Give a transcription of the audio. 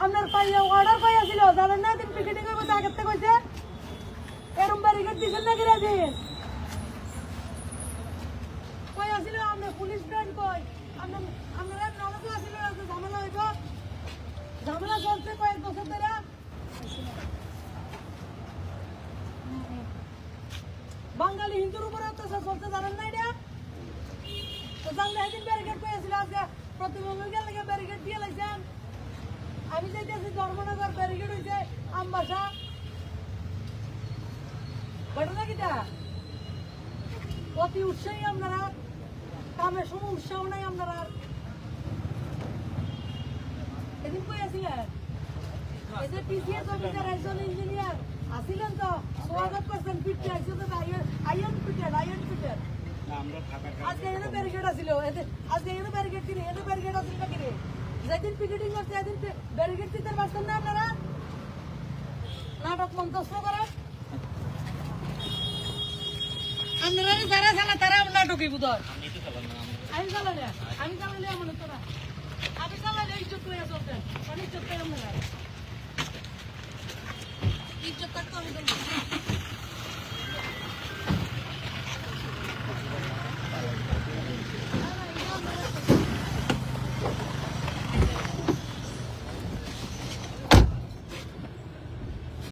আপনার পাইয়া অর্ডার পাইয়াছিল জানেন না দিন পিকেটিং এর কথা আগের থেকে কইছে এরম ব্যারিকেড দিছেন না কিরা দিন কই আসিল আমরা পুলিশ ব্যান্ড কই আমরা নলকে আসিল ঝামেলা হইব ঝামেলা চলছে কয়েক বছর ধরে বাঙালি হিন্দুর উপরে অত্যাচার চলতে জানেন না এটা তো জানলে একদিন ব্যারিকেড কইছিল আজকে প্রতিবন্ধকের লেগে ব্যারিকেড দিয়ে লাইছেন আমি যাইতেছি ধর্মনগর ব্যারিকেড হয়েছে আমবাসা ঘটনা কিটা অতি উৎসাহী আপনারা কামের সময় উৎসাহ নাই আপনারা এদিন কই আসিলেন এই যে টিসিএস অফিসার একজন ইঞ্জিনিয়ার আসিলেন তো স্বাগত করছেন পিঠে আসছে তো আয়ন পিঠের আজকে এনে ব্যারিকেড আসিল আজকে এনে ব্যারিকেড কিনে এনে ব্যারিকেড আসিল না কিনে যেদিন পিকেটিং করছে এদিন ব্যারিকেড দিতে পারছেন না আপনারা নাটক মন্তব্য করেন আপনারা যারা চালা তারা নাটকই বুধর আমি চালালে এমন হতো না আমি চালালে ইজ্জত করে চলতেন ইজ্জত করে আপনারা ইজ্জত থাকতো আমি